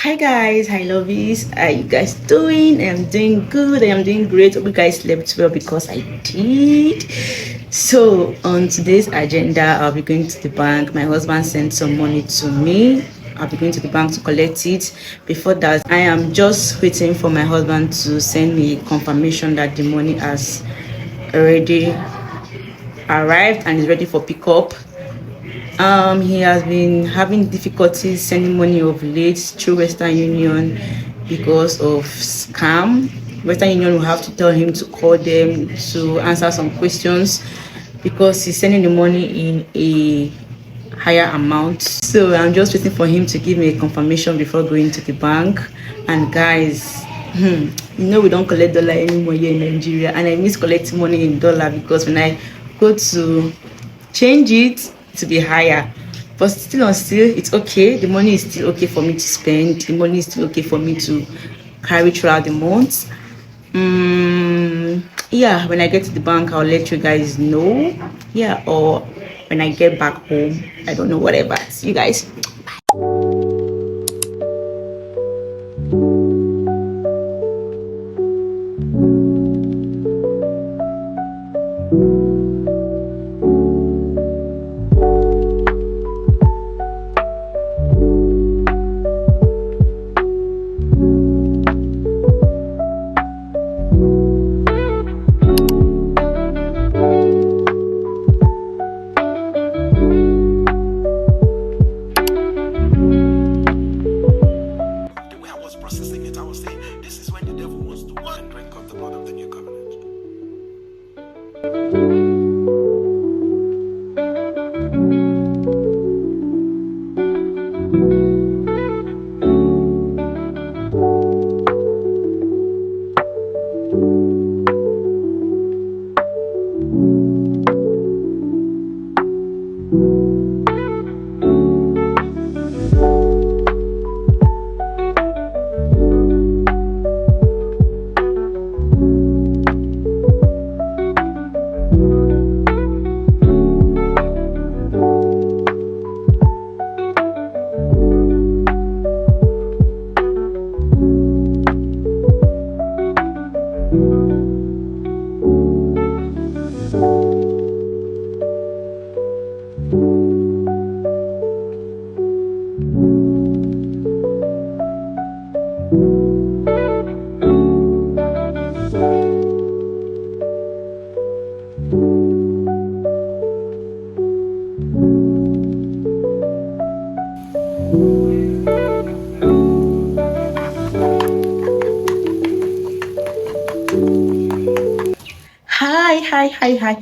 Hi guys, hi lovies. How you guys doing? I'm doing good. I am doing great. Hope you guys slept well because I did. So on today's agenda, I'll be going to the bank. My husband sent some money to me. I'll be going to the bank to collect it. Before that, I am just waiting for my husband to send me confirmation that the money has already arrived and is ready for pickup. He has been having difficulties sending money of late through Western Union because of scam. Western Union will have to tell him to call them to answer some questions because he's sending the money in a higher amount. So I'm just waiting for him to give me a confirmation before going to the bank. And guys, we don't collect dollar anymore here in Nigeria, and I miss collecting money in dollar because when I go to change it to be higher, but still it's okay. The money is still okay for me to spend. The money is still okay for me to carry throughout the month. Yeah, when I get to the bank, I'll let you guys know. Yeah, or when I get back home, I don't know, whatever. See you guys.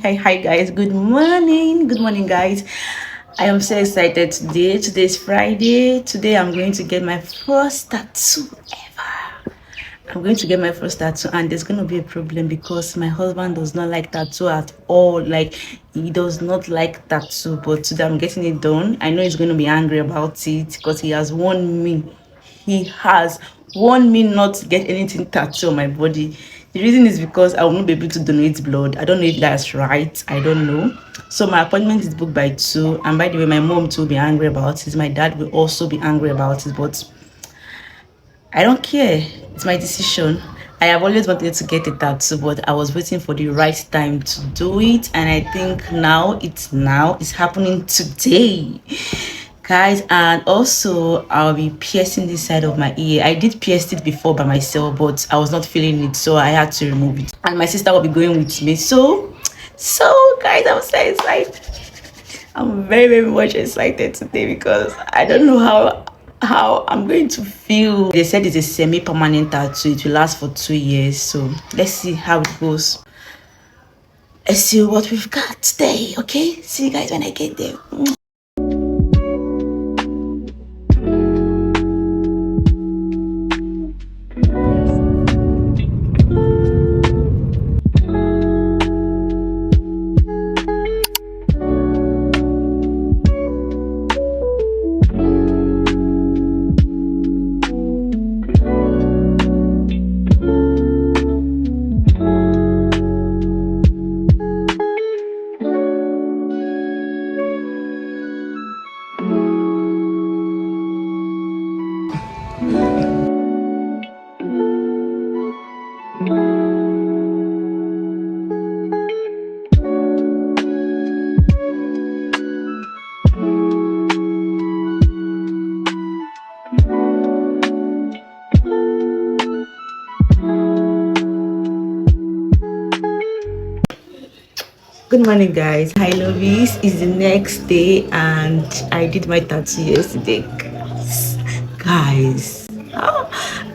Hi guys, good morning guys. I am so excited today. Today's Friday. Today I'm going to get my first tattoo ever. I'm going to get my first tattoo, and there's going to be a problem because my husband does not like tattoo at all. Like, he does not like tattoo, but today I'm getting it done. I know he's going to be angry about it because he has warned me. He has warned me not to get anything tattooed on my body. The reason is because I will not be able to donate blood. I don't know if that's right. I don't know. So my appointment is booked by 2. And by the way, my mom too will be angry about it. My dad will also be angry about it. But I don't care. It's my decision. I have always wanted to get a tattoo, but I was waiting for the right time to do it. And I think it's happening today, guys. And also I'll be piercing this side of my ear. I did pierce it before by myself, but I was not feeling it, so I had to remove it, and my sister will be going with me. So guys, I'm so excited. I'm very much excited today because I don't know how I'm going to feel. They said it's a semi-permanent tattoo. It will last for 2 years, so let's see how it goes. Let's see what we've got today. Okay, see you guys when I get there. Good morning, guys. Hi, Lovies. It's the next day, and I did my tattoo yesterday. Guys,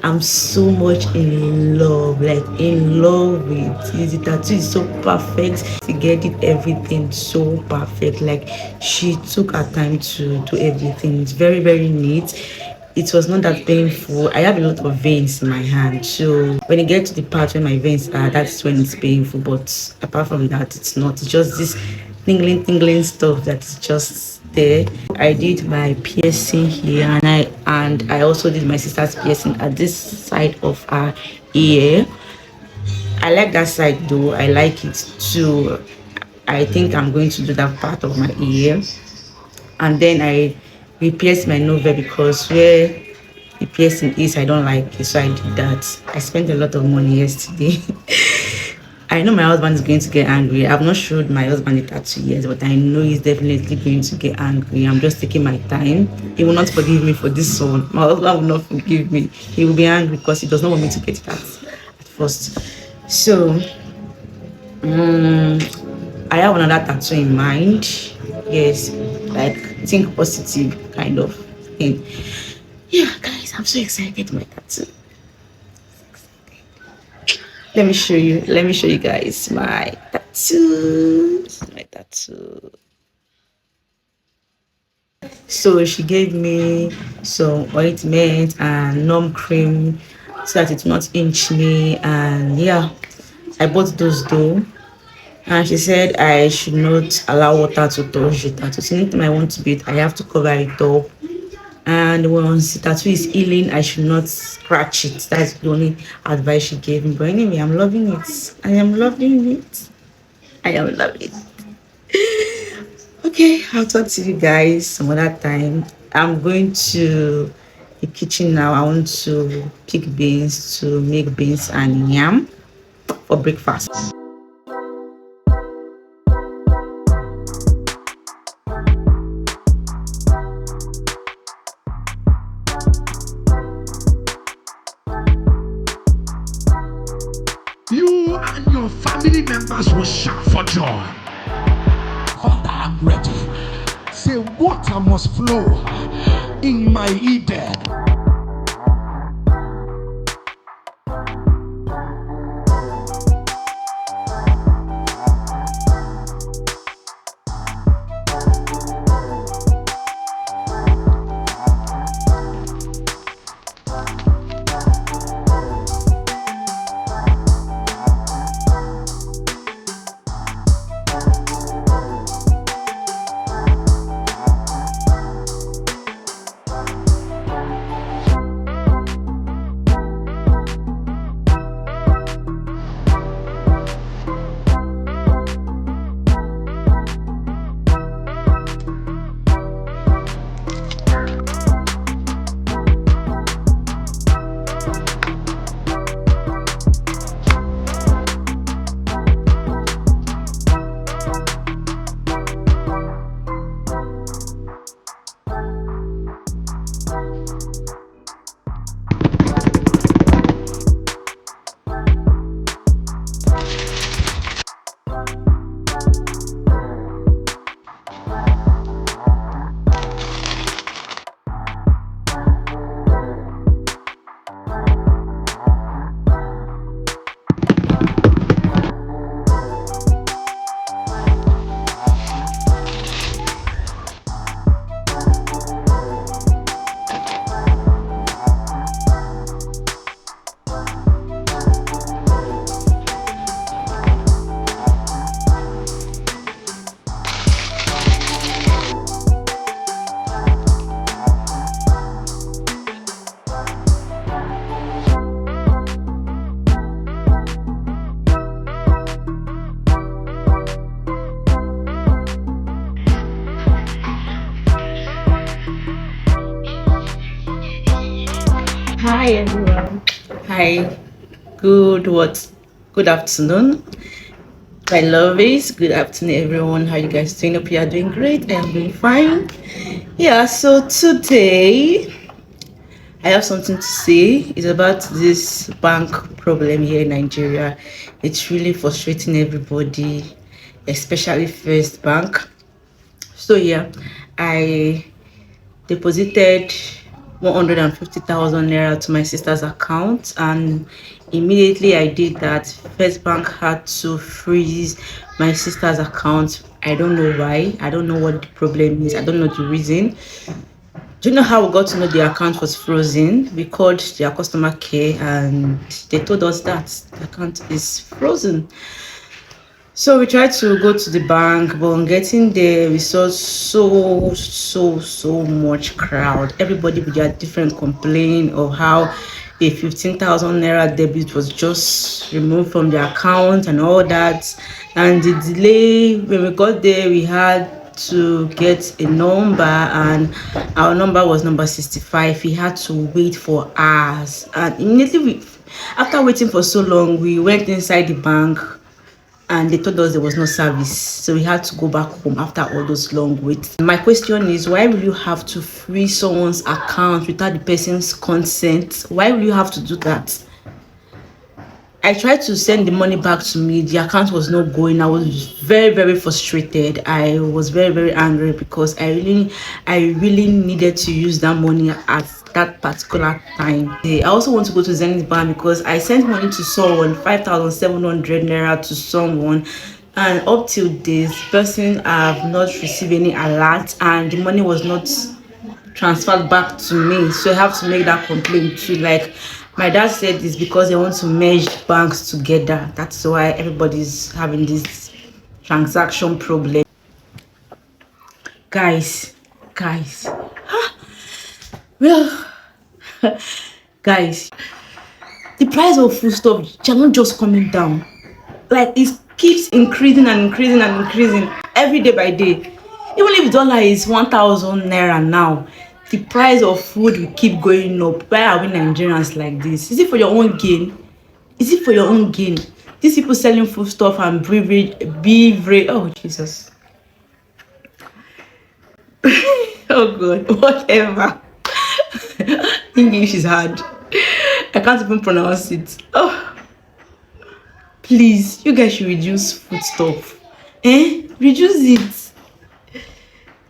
I'm so much in love, like in love with it. The tattoo is so perfect. She get it everything so perfect. Like she took her time to do everything. It's very, very neat. It was not that painful. I have a lot of veins in my hand, so when it gets to the part where my veins are, that's when it's painful. But apart from that, it's not. It's just this tingling stuff that's just there. I did my piercing here, and I also did my sister's piercing at this side of her ear. I like that side though. I like it too. I think I'm going to do that part of my ear, and then I re-pierced my nose because where the piercing is, I don't like it, so I did that. I spent a lot of money yesterday. I know my husband is going to get angry. I've not showed my husband the tattoo yet, but I know he's definitely going to get angry. I'm just taking my time. He will not forgive me for this one. My husband will not forgive me. He will be angry because he does not want me to get it at first. So, I have another tattoo in mind. Yes, like think positive kind of thing. Yeah, guys, I'm so excited my tattoo. Let me show you guys my tattoo. My tattoo. So she gave me some ointment and numb cream so that it will not inch me, and yeah, I bought those though. And she said I should not allow water to touch the tattoo. So anytime I want to beat, I have to cover it up. And once the tattoo is healing, I should not scratch it. That's the only advice she gave me. But anyway, I'm loving it. I am loving it. I am loving it. Okay, I'll talk to you guys some other time. I'm going to the kitchen now. I want to pick beans to make beans and yam for breakfast. You and your family members will shout for joy. Father, I'm ready. Say, water must flow in my Eden. Hi everyone. Hi. Good afternoon. My lovies. Good afternoon everyone. How you guys doing? Hope you are doing great. I am doing fine. Yeah, so today I have something to say. It's about this bank problem here in Nigeria. It's really frustrating everybody. especially First Bank. So yeah, I deposited 150,000 naira to my sister's account, and immediately I did that, First Bank had to freeze my sister's account. I don't know why. I don't know what the problem is. I don't know the reason. Do you know how we got to know the account was frozen? We called their customer care and they told us that the account is frozen. So we tried to go to the bank, but on getting there, we saw so much crowd. Everybody with their different complaint of how a 15,000 naira debit was just removed from the account and all that. And the delay, when we got there, we had to get a number, and our number was number 65. We had to wait for hours. And immediately, after waiting for so long, we went inside the bank and they told us there was no service, so we had to go back home after all those long waits. My question is, why will you have to freeze someone's account without the person's consent? Why will you have to do that? I tried to send the money back to me. The account was not going. I was very frustrated. I was very angry because I really needed to use that money at that particular time. I also want to go to Zenith Bank because I sent money to someone, 5,700 naira to someone, and up till this person have not received any alert, and the money was not transferred back to me. So I have to make that complaint too. Like, my dad said it's because they want to merge banks together. That's why everybody's having this transaction problem. Guys, well, guys, the price of foodstuff are not just coming down. Like, it keeps increasing and increasing every day by day. Even if dollar is 1,000 naira now, the price of food will keep going up. Why are we Nigerians like this? Is it for your own gain? Is it for your own gain? These people selling food stuff and beverage. Oh Jesus. Oh God. Whatever. English is hard. I can't even pronounce it. Oh, please, you guys should reduce food stuff. Reduce it.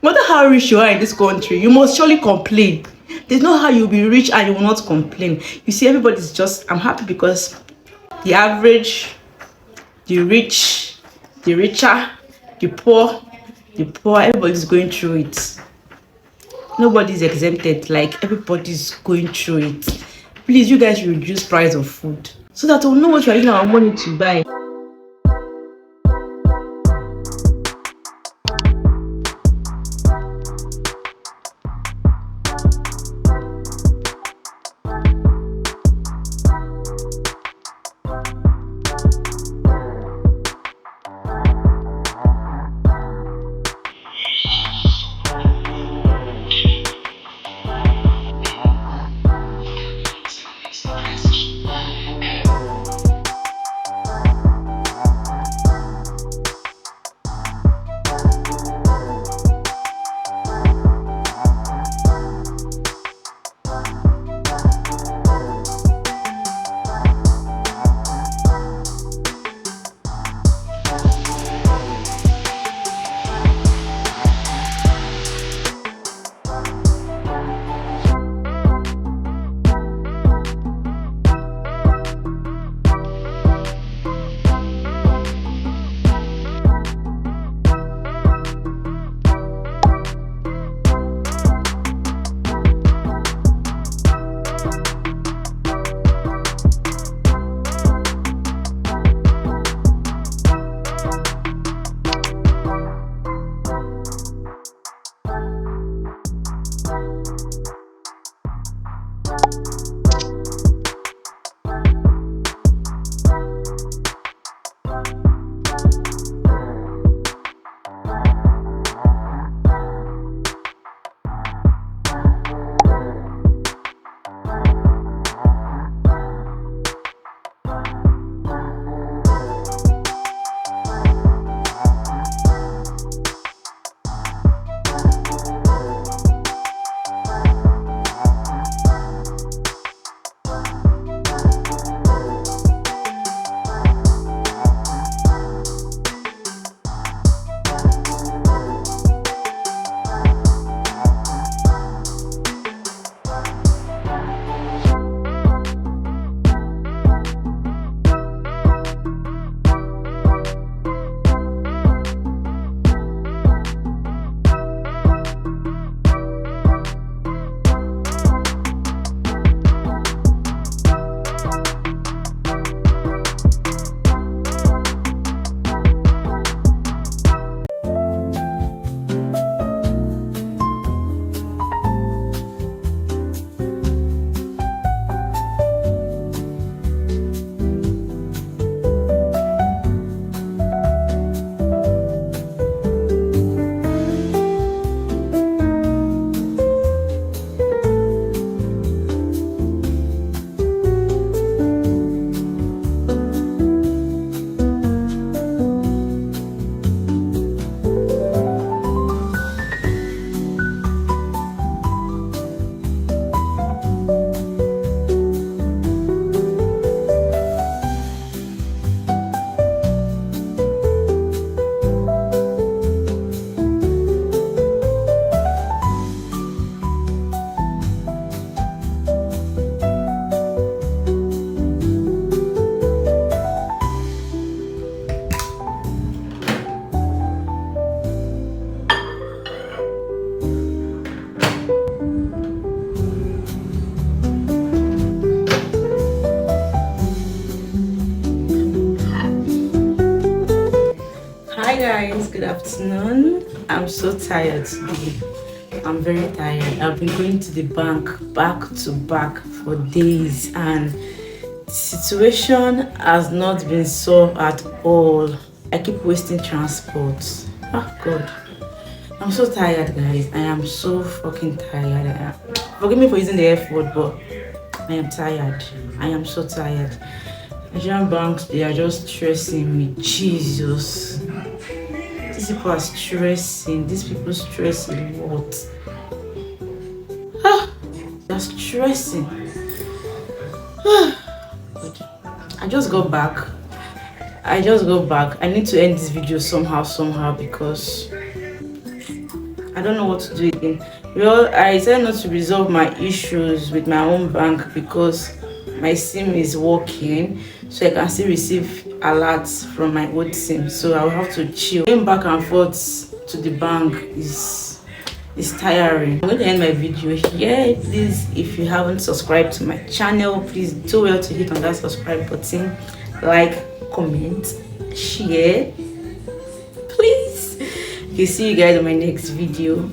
No matter how rich you are in this country, you must surely complain. There's no how you'll be rich and you will not complain. You see, everybody's just, I'm happy because the average, the rich, the richer, the poor, everybody's going through it. Nobody's exempted. Like, everybody's going through it. Please, you guys reduce price of food so that we'll know what we're using our money to buy. afternoon. I'm so tired today. I'm very tired. I've been going to the bank back to back for days, and the situation has not been solved at all. I keep wasting transport. Oh God. I'm so tired, guys. I am so fucking tired. Forgive me for using the F word, but I am tired. I am so tired. Nigerian banks, they are just stressing me. Jesus. These people are stressing. These people stressing what? They're stressing. I just got back. I need to end this video somehow because I don't know what to do again. Well, I decided not to resolve my issues with my own bank because my SIM is working, so I can still receive alerts from my old SIM. So I'll have to chill. Going back and forth to the bank is tiring. I'm going to end my video here. Please, if you haven't subscribed to my channel, please do well to hit on that subscribe button, like, comment, share, please. Okay, see you guys in my next video.